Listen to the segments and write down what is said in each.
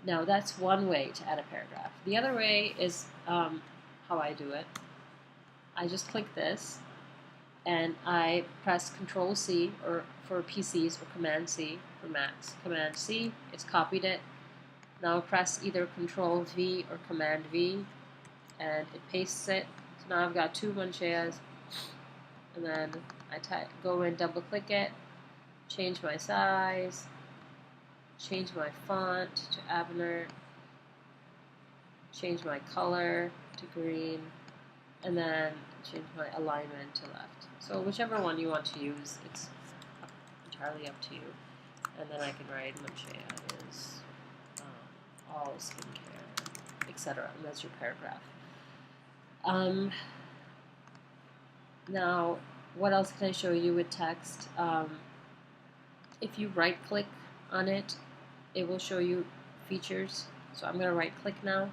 Now that's one way to add a paragraph. The other way is how I do it. I just click this and I press Control C, or for PCs, or Command C for Macs. Command C, it's copied it. Now press either Control V or Command V and it pastes it. So now I've got two mancheas, and then I go in, double click it, change my size, change my font to Abner, change my color to green, and then change my alignment to left. So whichever one you want to use, it's entirely up to you. And then I can write Manchea is all skincare, etc. And that's your paragraph. Now, what else can I show you with text? If you right-click on it, it will show you features. So I'm going to right-click now.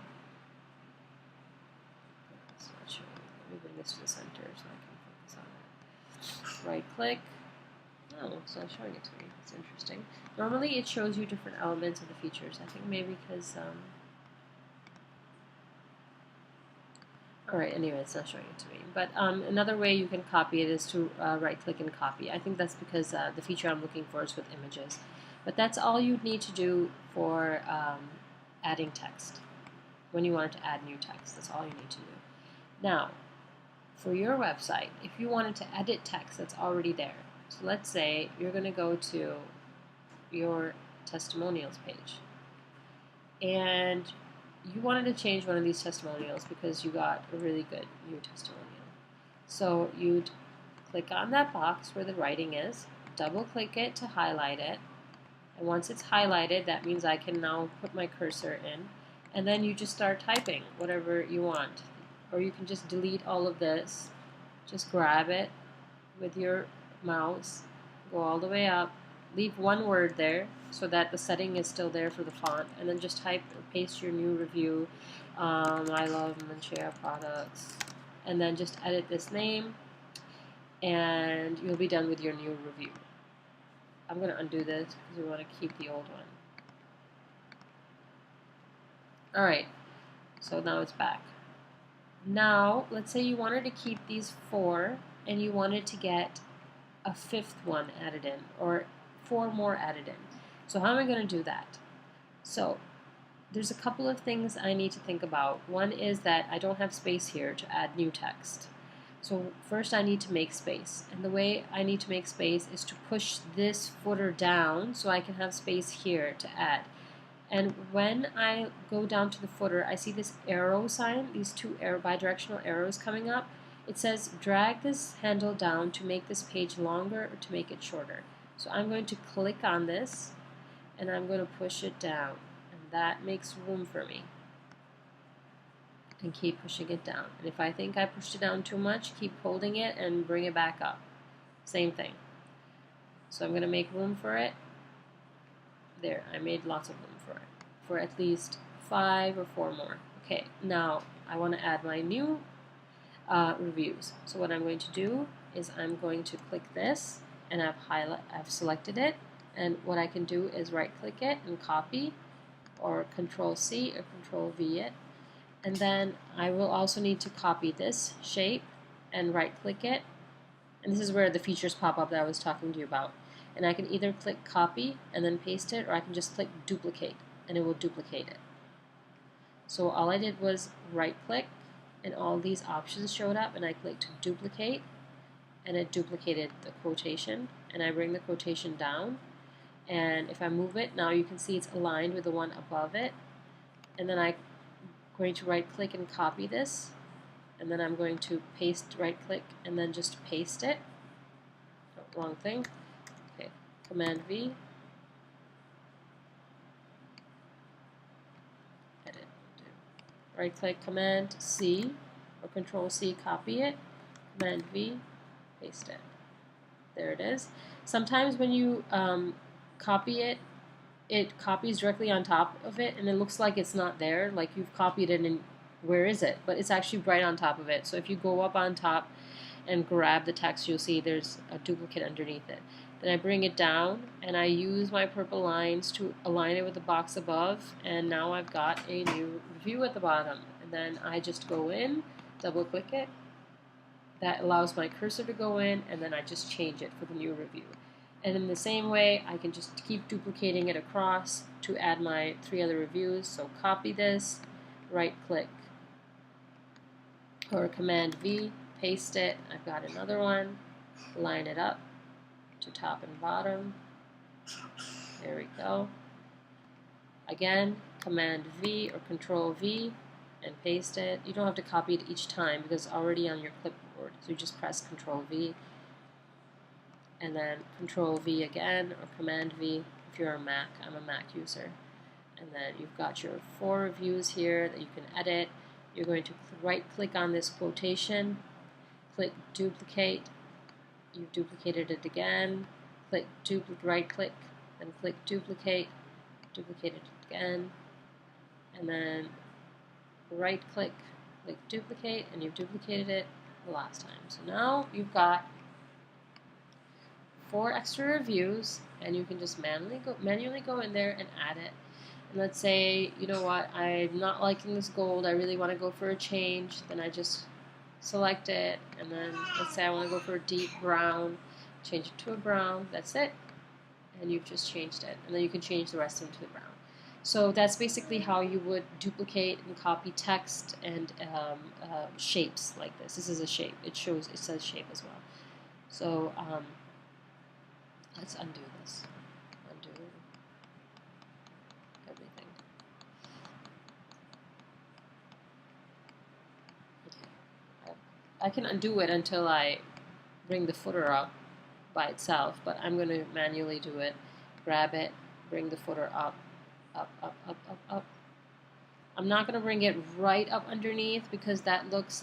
Let me bring this to the center so I can focus on it. Right-click. Oh, it's not showing it to me. It's interesting. Normally, it shows you different elements of the features. I think maybe because Alright, anyway, it's not showing it to me. But another way you can copy it is to right-click and copy. I think that's because the feature I'm looking for is with images. But that's all you need to do for adding text. When you want to add new text, that's all you need to do. Now, for your website, if you wanted to edit text that's already there, so let's say you're going to go to your testimonials page, and you wanted to change one of these testimonials because you got a really good new testimonial. So you'd click on that box where the writing is, double click it to highlight it, and once it's highlighted, that means I can now put my cursor in, and then you just start typing whatever you want. Or you can just delete all of this, just grab it with your mouse, go all the way up, leave one word there so that the setting is still there for the font, and then just type or paste your new review. I love Manchea products, and then just edit this name, and you'll be done with your new review. I'm going to undo this because we want to keep the old one. Alright, so now it's back. Now, let's say you wanted to keep these 4 and you wanted to get a 5th one added in, or 4 more added in. So how am I going to do that? So there's a couple of things I need to think about. One is that I don't have space here to add new text. So first I need to make space. And the way I need to make space is to push this footer down so I can have space here to add. And when I go down to the footer, I see this arrow sign, these 2 bidirectional arrows coming up. It says drag this handle down to make this page longer or to make it shorter. So I'm going to click on this and I'm going to push it down, and that makes room for me. And keep pushing it down. And if I think I pushed it down too much, keep holding it and bring it back up. Same thing. So I'm going to make room for it. There, I made lots of room for it, for at least 5 or 4 more. Okay, now I want to add my new reviews. So what I'm going to do is I'm going to click this, and I've selected it, and what I can do is right click it and copy, or Control C or Control V it, and then I will also need to copy this shape and right click it, and this is where the features pop up that I was talking to you about. And I can either click copy and then paste it, or I can just click duplicate and it will duplicate it. So all I did was right click and all these options showed up, and I clicked duplicate and it duplicated the quotation, and I bring the quotation down, and if I move it, now you can see it's aligned with the one above it, and then I'm going to right click and copy this, and then I'm going to paste, right click and then just paste it. Oh, wrong thing. Okay, Command V, edit, right click, Command C or Control C, copy it, Command V, paste it. There it is. Sometimes when you copy it, it copies directly on top of it, and it looks like it's not there, like you've copied it and where is it? But it's actually right on top of it. So if you go up on top and grab the text, you'll see there's a duplicate underneath it. Then I bring it down and I use my purple lines to align it with the box above, and now I've got a new review at the bottom. And then I just go in, double click it. That allows my cursor to go in, and then I just change it for the new review. And in the same way, I can just keep duplicating it across to add my 3 other reviews. So copy this, right click, or Command V, paste it. I've got another one, line it up to top and bottom. There we go. Again, Command V or Control V and paste it. You don't have to copy it each time because it's already on your clipboard. So you just press Control V and then Control V again or Command V if you're a Mac. I'm a Mac user. And then you've got your 4 reviews here that you can edit. You're going to right click on this quotation, click duplicate. You've duplicated it again. Click right click and click duplicate. Duplicate it again. And then right click, click duplicate, and you've duplicated it the last time. So now you've got 4 extra reviews, and you can just manually go in there and add it. And let's say, you know what, I'm not liking this gold, I really want to go for a change. Then I just select it, and then let's say I want to go for a deep brown, change it to a brown. That's it, and you've just changed it. And then you can change the rest into the brown. So that's basically how you would duplicate and copy text and shapes like this. This is a shape. It says shape as well. So let's undo this. Undo everything. Okay. I can undo it until I bring the footer up by itself, but I'm going to manually do it. Grab it, bring the footer up. Up, up, up, up, up. I'm not going to bring it right up underneath because that looks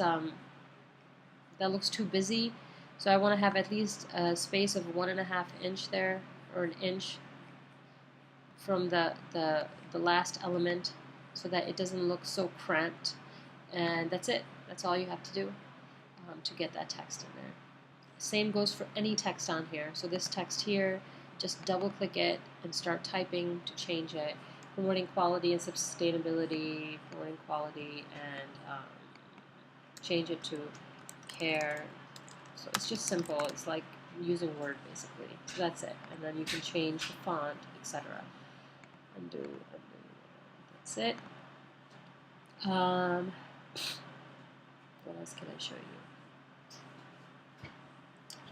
too busy. So I want to have at least a space of 1.5 inch there, or an inch from the last element, so that it doesn't look so cramped. And that's it. That's all you have to do to get that text in there. Same goes for any text on here. So this text here, just double click it and start typing to change it. Promoting quality and sustainability, promoting quality, and change it to care. So it's just simple. It's like using Word basically. So that's it. And then you can change the font, etc. Undo. That's it. What else can I show you?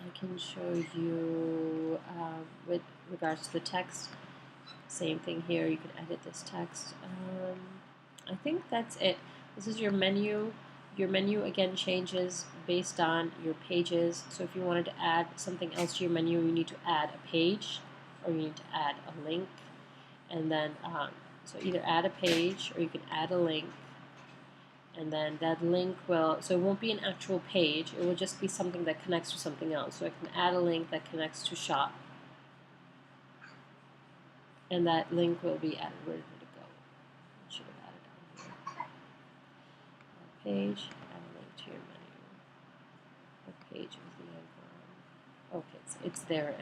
I can show you with regards to the text. Same thing here, you can edit this text. I think that's it. This is your menu. Your menu again changes based on your pages. So if you wanted to add something else to your menu, you need to add a page or you need to add a link. And then, so either add a page or you can add a link. And then that link will, so it won't be an actual page, it will just be something that connects to something else. So I can add a link that connects to shop. And that link will be added. Where did it go? I should have added on here. Page, add a link to your menu. What page is the link on? Okay, it's there